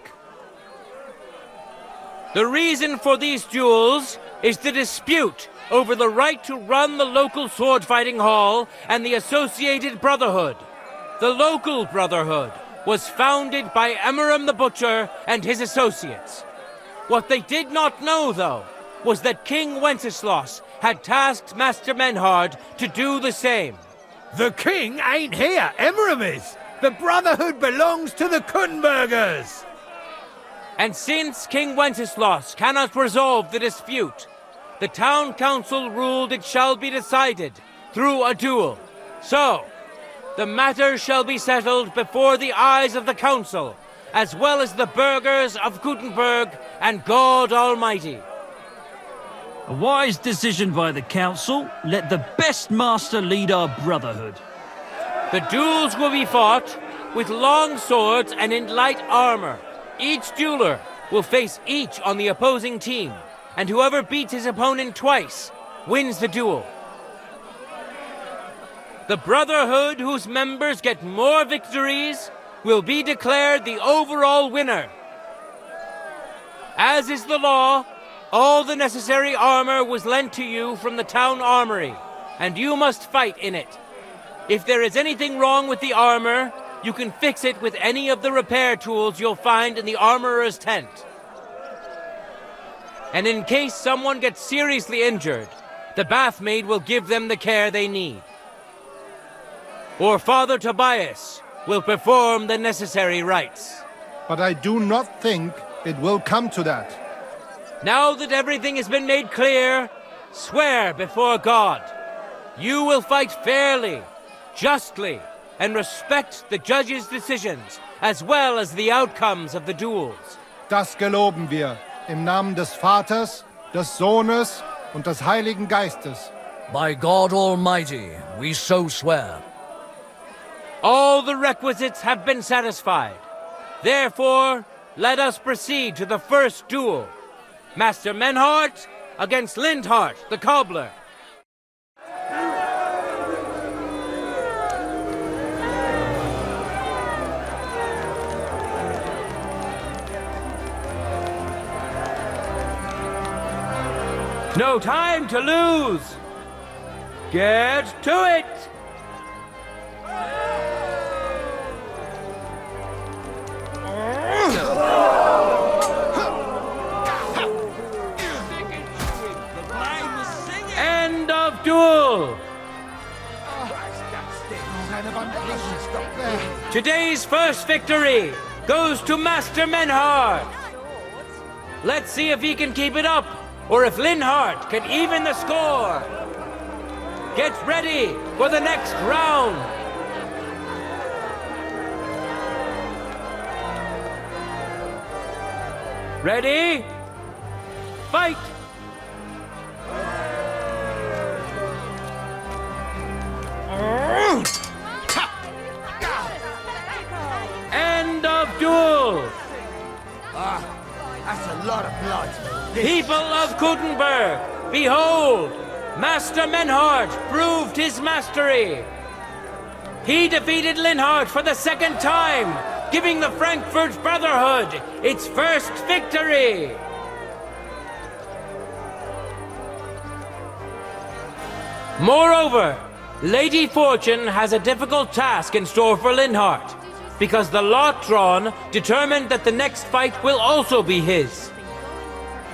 The reason for these duels is the dispute over the right to run the local sword fighting hall and the associated brotherhood. The local brotherhood was founded by Emmeram the Butcher and his associates. What they did not know, though, was that King Wenceslas had tasked Master Menhard to do the same. The king ain't here, Emmeram is. The Brotherhood belongs to the Kuttenbergers. And since King Wenceslas cannot resolve the dispute, the town council ruled it shall be decided through a duel. So, the matter shall be settled before the eyes of the council, as well as the burghers of Gutenberg and God Almighty. A wise decision by the council. Let the best master lead our brotherhood. The duels will be fought with long swords and in light armor. Each dueler will face each on the opposing team, and whoever beats his opponent twice wins the duel. The brotherhood whose members get more victories will be declared the overall winner. As is the law, all the necessary armor was lent to you from the town armory, and you must fight in it. If there is anything wrong with the armor, you can fix it with any of the repair tools you'll find in the armorer's tent. And in case someone gets seriously injured, the bathmaid will give them the care they need. Or Father Tobias will perform the necessary rites. But I do not think it will come to that. Now that everything has been made clear, swear before God. You will fight fairly, justly, and respect the judge's decisions, as well as the outcomes of the duels. Das geloben wir, im Namen des Vaters, des Sohnes und des Heiligen Geistes. By God Almighty, we so swear. All the requisites have been satisfied. Therefore, let us proceed to the first duel. Master Menhart against Lindhart, the cobbler. No time to lose! Get to it! End of duel! Today's first victory goes to Master Menhard. Let's see if he can keep it up, or if Linhart can even the score. Get ready for the next round. Ready? Fight! End of duel! That's a lot of blood. People of Gutenberg, behold! Master Menhart proved his mastery. He defeated Linhart for the second time, giving the Frankfurt Brotherhood its first victory. Moreover, Lady Fortune has a difficult task in store for Linhart, because the lot drawn determined that the next fight will also be his.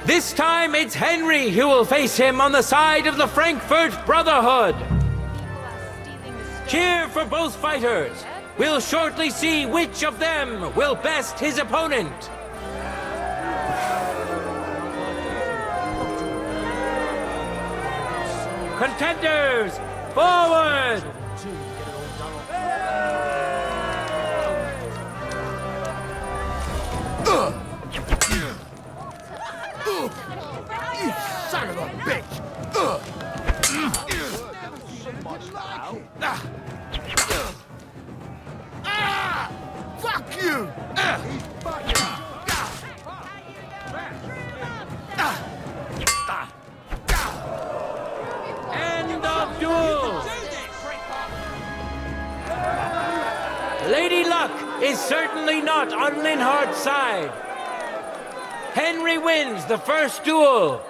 This time it's Henry who will face him on the side of the Frankfurt Brotherhood. Cheer for both fighters. We'll shortly see which of them will best his opponent. Contenders, forward! You son of a bitch! Fuck you! End of duel! Lady Luck is certainly not on Linhart's side. Henry wins the first duel.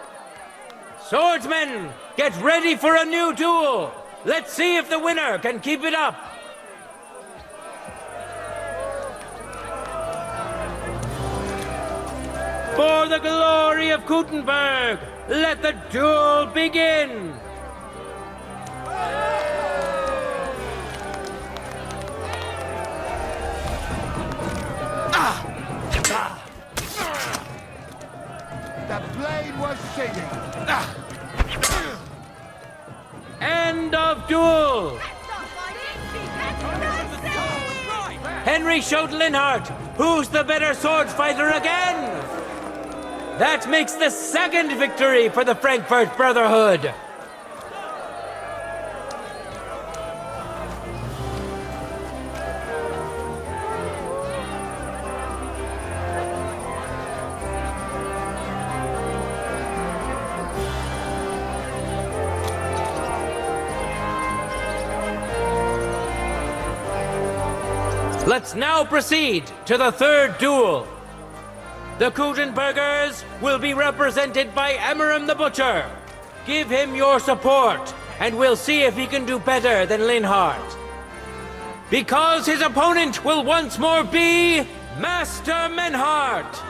Swordsmen, get ready for a new duel. Let's see if the winner can keep it up. For the glory of Gutenberg, let the duel begin. The blade was singing. End of duel. Henry showed Linhart who's the better sword fighter again. That makes the second victory for the Frankfurt Brotherhood. Let's now proceed to the third duel. The Gutenbergers will be represented by Emmeram the Butcher. Give him your support, and we'll see if he can do better than Linhart. Because his opponent will once more be Master Menhart.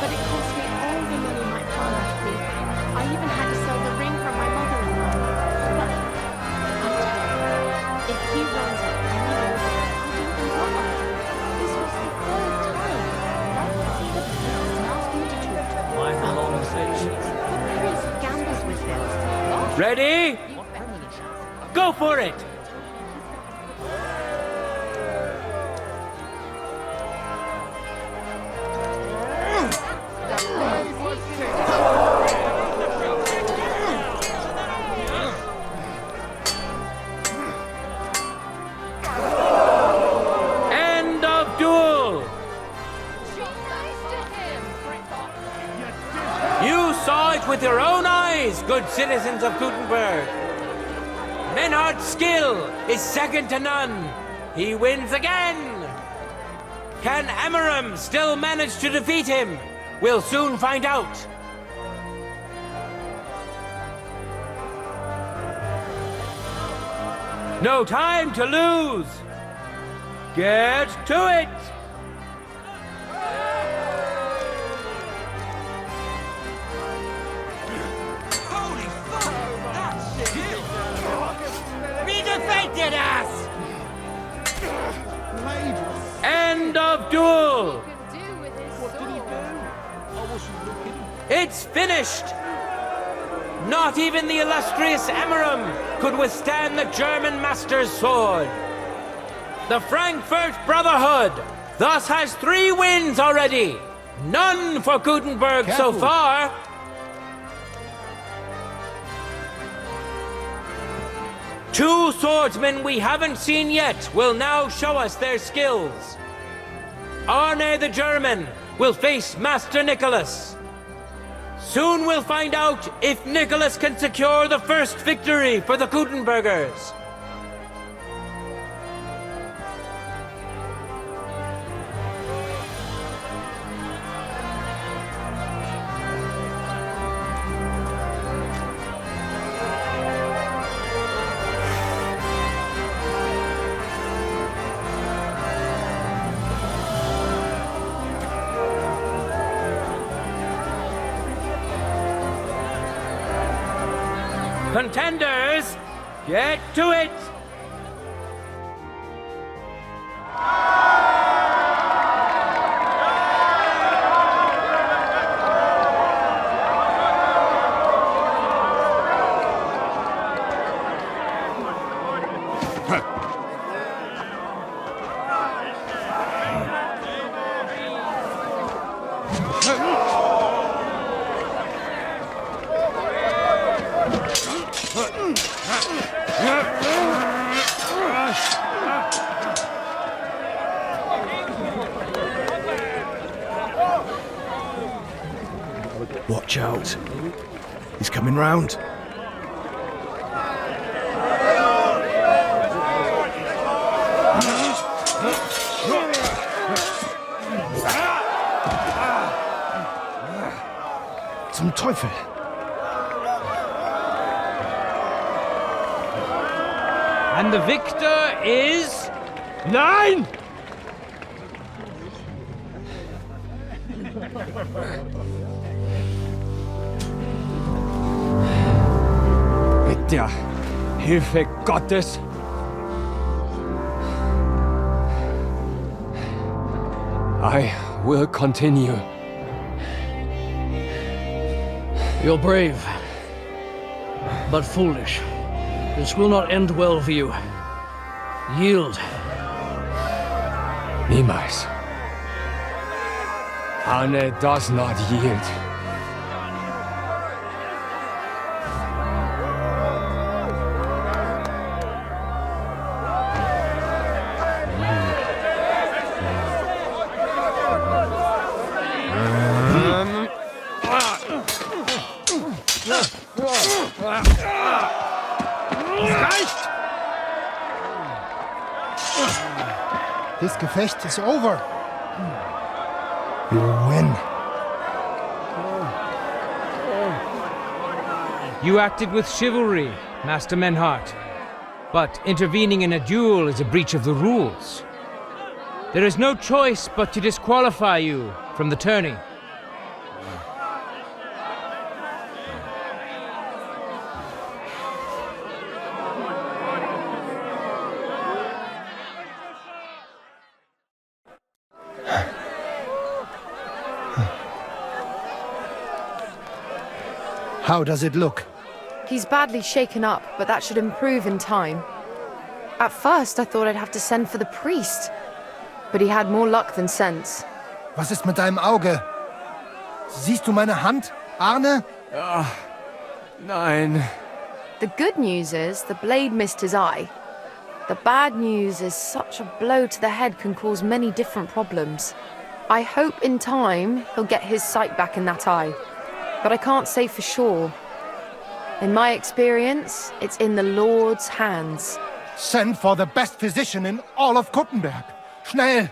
But it cost me all the money my father left me. I even had to sell the ring from my mother-in-law. But I tell you, if he runs up any more, I'll do even more. This was the third time. Let's see the priest ask me to talk. My long sessions. The priest gambles with this. Ready? Go for it! End of duel! You saw it with your own eyes, good citizens of Gutenberg. Menhardt's skill is second to none. He wins again. Can Emmeram still manage to defeat him? We'll soon find out. No time to lose. Get to it. We defeated us! End of duel. What did he do? I wasn't looking. It's finished. Not even the illustrious Emmeram could withstand the German master's sword. The Frankfurt Brotherhood thus has 3 wins already. None for Gutenberg so far. Two swordsmen we haven't seen yet will now show us their skills. Arne the German will face Master Nicholas. Soon we'll find out if Nicholas can secure the first victory for the Gutenbergers. Contenders, get to it! Watch out. He's coming round. Zum Teufel. And the victor is... Nein! Mit der Hilfe Gottes I will continue. You're brave, but foolish. This will not end well for you. Yield. Niemals. Arne does not yield. This Gefecht is over. You win. You acted with chivalry, Master Menhart. But intervening in a duel is a breach of the rules. There is no choice but to disqualify you from the tourney. How does it look? He's badly shaken up, but that should improve in time. At first, I thought I'd have to send for the priest, but he had more luck than sense. Was ist mit deinem Auge? Siehst du meine Hand, Arne? Nein. The good news is the blade missed his eye. The bad news is such a blow to the head can cause many different problems. I hope in time he'll get his sight back in that eye, but I can't say for sure. In my experience, it's in the Lord's hands. Send for the best physician in all of Kuttenberg. Schnell!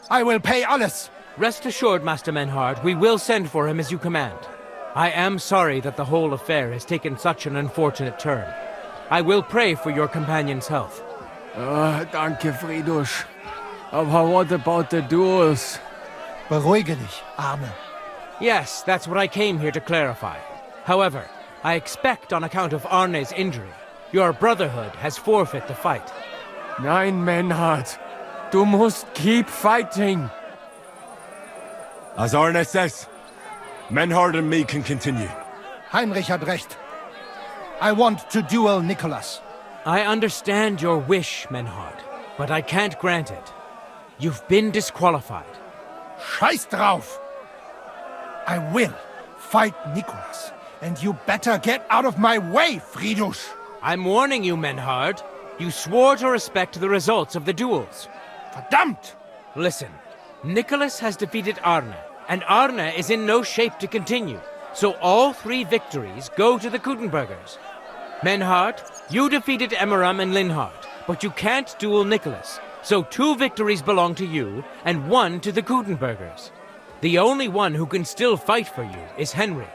I will pay alles. Rest assured, Master Menhart, we will send for him as you command. I am sorry that the whole affair has taken such an unfortunate turn. I will pray for your companion's health. Danke, Friedrich. Aber what about the duels? Beruhige dich, Arne. Yes, that's what I came here to clarify. However, I expect on account of Arne's injury, your brotherhood has forfeit the fight. Nein, Menhart. Du musst keep fighting. As Arne says, Menhard and me can continue. Heinrich had recht. I want to duel Nicholas. I understand your wish, Menhard, but I can't grant it. You've been disqualified. Scheiß drauf! I will fight Nicholas, and you better get out of my way, Friedrich! I'm warning you, Menhard. You swore to respect the results of the duels. Verdammt! Listen, Nicholas has defeated Arne, and Arne is in no shape to continue. So all 3 victories go to the Kuttenbergers. Menhard, you defeated Emmeram and Linhart, but you can't duel Nicholas. So 2 victories belong to you, and 1 to the Kuttenbergers. The only one who can still fight for you is Henry.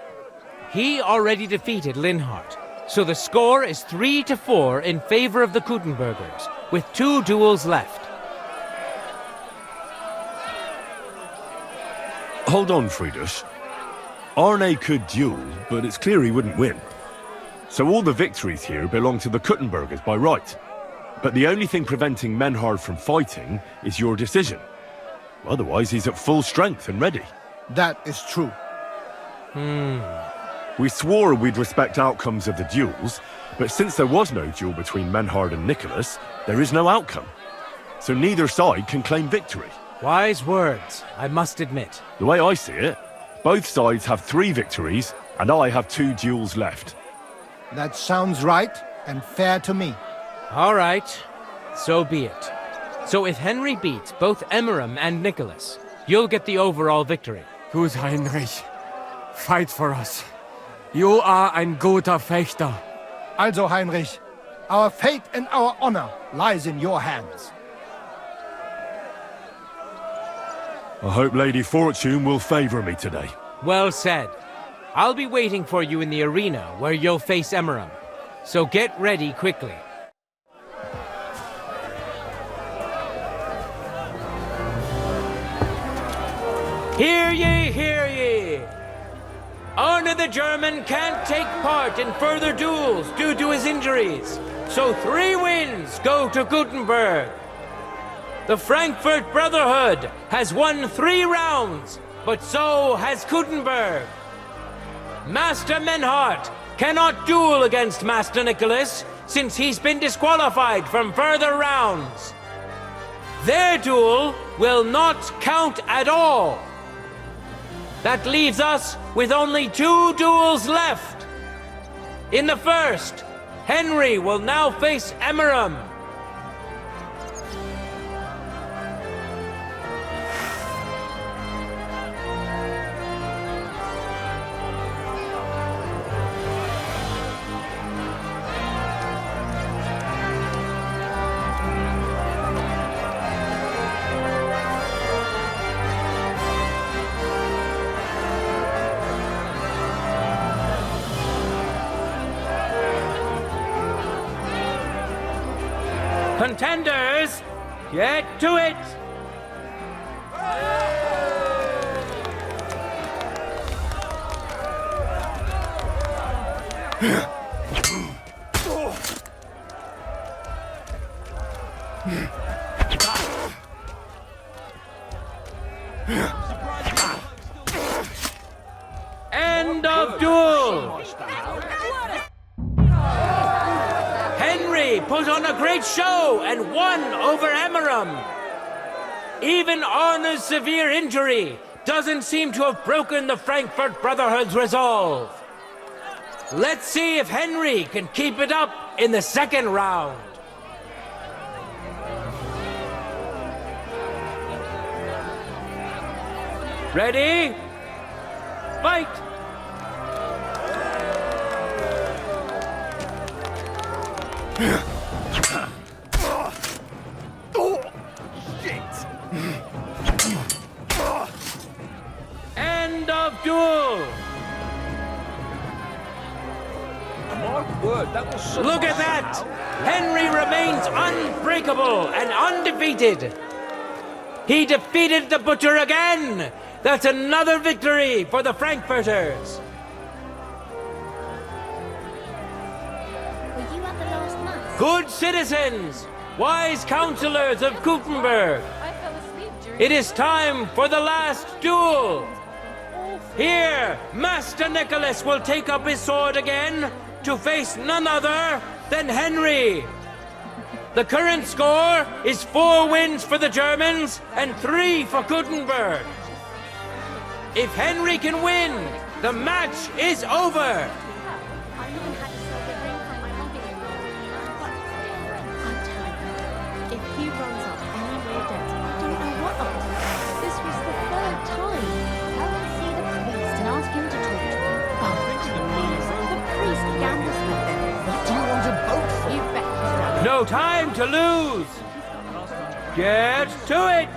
He already defeated Linhart, so the score is 3-4 in favor of the Kuttenbergers, with 2 duels left. Hold on, Friedrich. Arne could duel, but it's clear he wouldn't win. So all the victories here belong to the Kuttenbergers by right. But the only thing preventing Menhard from fighting is your decision. Otherwise, he's at full strength and ready. That is true. We swore we'd respect outcomes of the duels, but since there was no duel between Menhard and Nicholas, there is no outcome. So neither side can claim victory. Wise words, I must admit. The way I see it, both sides have 3 victories, and I have 2 duels left. That sounds right and fair to me. All right, so be it. So if Henry beats both Emmeram and Nicholas, you'll get the overall victory. Gut, Heinrich. Fight for us. You are ein guter Fechter. Also, Heinrich, our fate and our honor lies in your hands. I hope Lady Fortune will favor me today. Well said. I'll be waiting for you in the arena where you'll face Emeram. So get ready quickly. Hear ye, hear ye! Arne the German can't take part in further duels due to his injuries, so 3 wins go to Gutenberg. The Frankfurt Brotherhood has won 3 rounds, but so has Gutenberg. Master Menhart cannot duel against Master Nicholas since he's been disqualified from further rounds. Their duel will not count at all. That leaves us with only 2 duels left. In the first, Henry will now face Emeram. Contenders, get to it! End of duel! Henry put on a great show and won over Emeram. Even Arne's severe injury doesn't seem to have broken the Frankfurt Brotherhood's resolve. Let's see if Henry can keep it up in the second round. Ready? Fight! End of duel! My word, that was some... Look at that! Henry remains unbreakable and undefeated. He defeated the Butcher again! That's another victory for the Frankfurters! Were you at the last mass? Good citizens! Wise counselors of Gutenberg! I fell asleep during... It is time for the last duel! Here, Master Nicholas will take up his sword again to face none other than Henry. The current score is 4 wins for the Germans and 3 for Gutenberg. If Henry can win, the match is over. I even had to sell the ring from my mother-in-law. But I'm telling you, if he runs up any more debts, I don't know what I'll do. This was the 3rd time. I will see the priest and ask him to talk to him. Oh, please, the priest gambles with them. What do you want to vote for? You bet he's right. No time to lose. Get to it.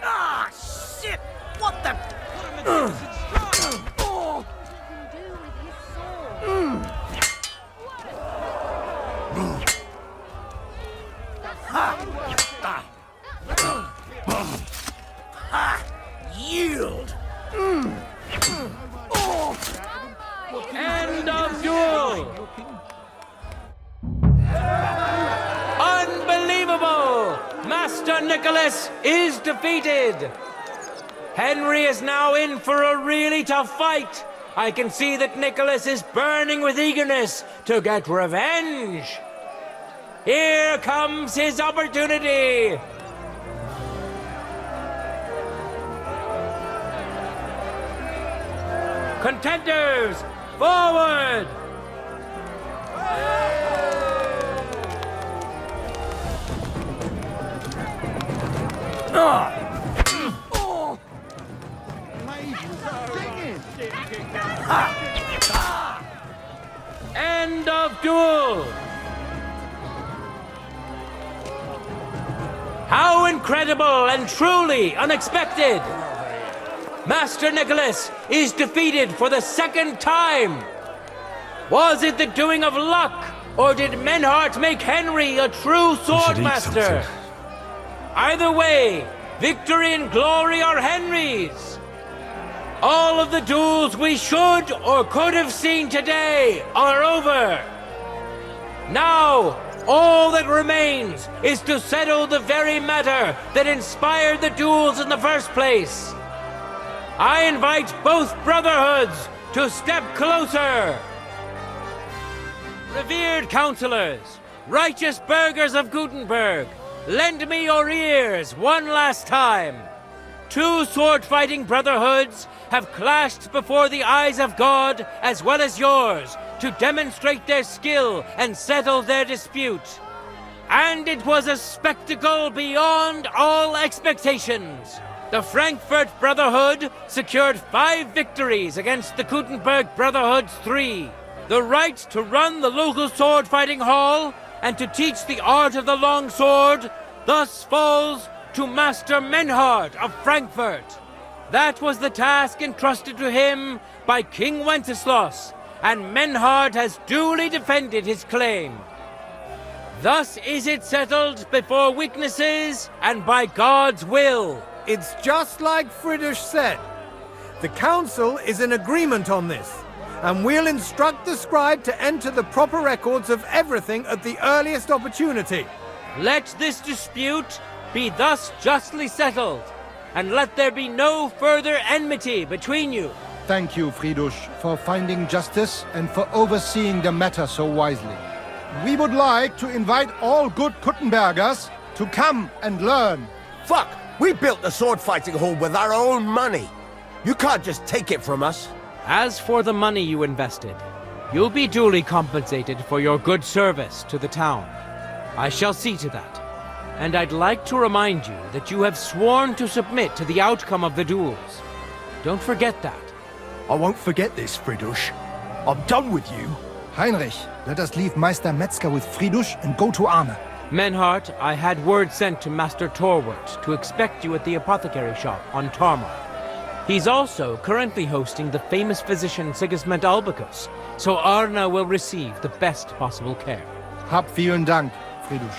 Ah, shit! What the? Yield! End of duel! Unbelievable! Master Nicholas is defeated! Henry is now in for a really tough fight. I can see that Nicholas is burning with eagerness to get revenge. Here comes his opportunity! Contenders, forward! End of duel! How incredible and truly unexpected! Master Nicholas is defeated for the second time! Was it the doing of luck, or did Menhart make Henry a true swordmaster? Either way, victory and glory are Henry's! All of the duels we should or could have seen today are over! Now, all that remains is to settle the very matter that inspired the duels in the first place. I invite both brotherhoods to step closer. Revered counselors, righteous burghers of Gutenberg, lend me your ears one last time. Two sword-fighting brotherhoods have clashed before the eyes of God as well as yours to demonstrate their skill and settle their dispute. And it was a spectacle beyond all expectations. The Frankfurt Brotherhood secured 5 victories against the Gutenberg Brotherhood's 3. The right to run the local sword-fighting hall and to teach the art of the long sword thus falls to Master Menhart of Frankfurt. That was the task entrusted to him by King Wenceslas, and Menhart has duly defended his claim. Thus is it settled before witnesses and by God's will. It's just like Friedrich said. The council is in agreement on this, and we'll instruct the scribe to enter the proper records of everything at the earliest opportunity. Let this dispute be thus justly settled, and let there be no further enmity between you. Thank you, Friedrich, for finding justice and for overseeing the matter so wisely. We would like to invite all good Kuttenbergers to come and learn. Fuck! We built the sword-fighting hall with our own money. You can't just take it from us. As for the money you invested, you'll be duly compensated for your good service to the town. I shall see to that. And I'd like to remind you that you have sworn to submit to the outcome of the duels. Don't forget that. I won't forget this, Friedrich. I'm done with you. Heinrich, let us leave Meister Metzger with Friedrich and go to Arne. Menhart, I had word sent to Master Torwart to expect you at the apothecary shop on Tarmar. He's also currently hosting the famous physician Sigismund Albicus, so Arne will receive the best possible care. Hab vielen Dank, Friedrich.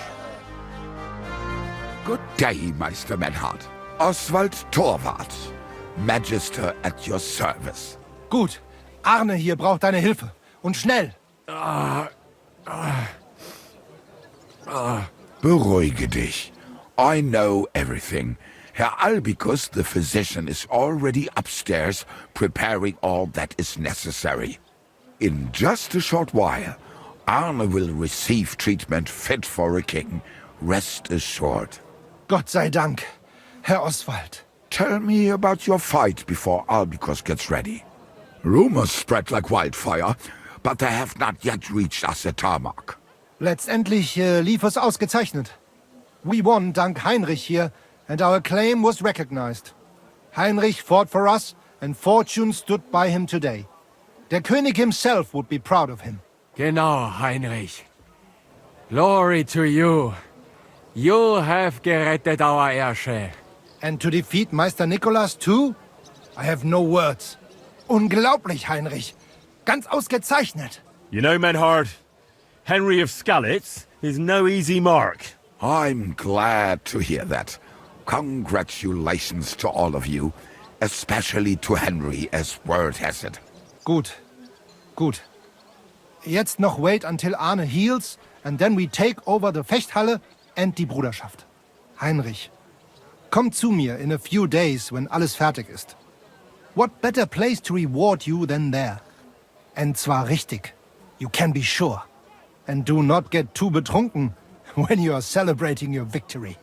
Good day, Meister Menhart. Oswald Torwart, Magister at your service. Gut. Arne hier braucht deine Hilfe. Und schnell. Beruhige dich. I know everything. Herr Albicus, the physician, is already upstairs preparing all that is necessary. In just a short while, Arne will receive treatment fit for a king. Rest assured. Gott sei Dank, Herr Oswald. Tell me about your fight before Albicus gets ready. Rumors spread like wildfire, but they have not yet reached us at Tarmac. Letztendlich lief es ausgezeichnet. We won dank Heinrich here, and our claim was recognized. Heinrich fought for us, and fortune stood by him today. Der König himself would be proud of him. Genau, Heinrich. Glory to you. You have gerettet our Ersche. And to defeat Meister Nicholas too? I have no words. Unglaublich, Heinrich. Ganz ausgezeichnet. You know, Menhard, Henry of Skalitz is no easy mark. I'm glad to hear that. Congratulations to all of you, especially to Henry, as word has it. Gut. Gut. Jetzt noch wait until Arne heals, and then we take over the Fechthalle and die Bruderschaft. Heinrich, komm zu mir in a few days when alles fertig ist. What better place to reward you than there? And zwar richtig. You can be sure. And do not get too betrunken when you are celebrating your victory.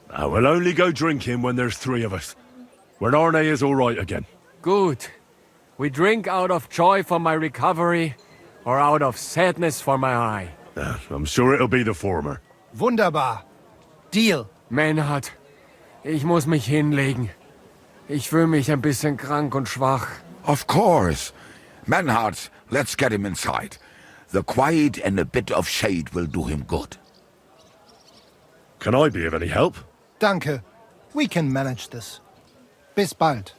I will only go drinking when there's 3 of us. When Arne is all right again. Good. We drink out of joy for my recovery, or out of sadness for my eye. I'm sure it'll be the former. Wunderbar. Deal. Maynard, ich muss mich hinlegen. Ich fühle mich ein bisschen krank und schwach. Of course. Manhart, let's get him inside. The quiet and a bit of shade will do him good. Can I be of any help? Danke. We can manage this. Bis bald.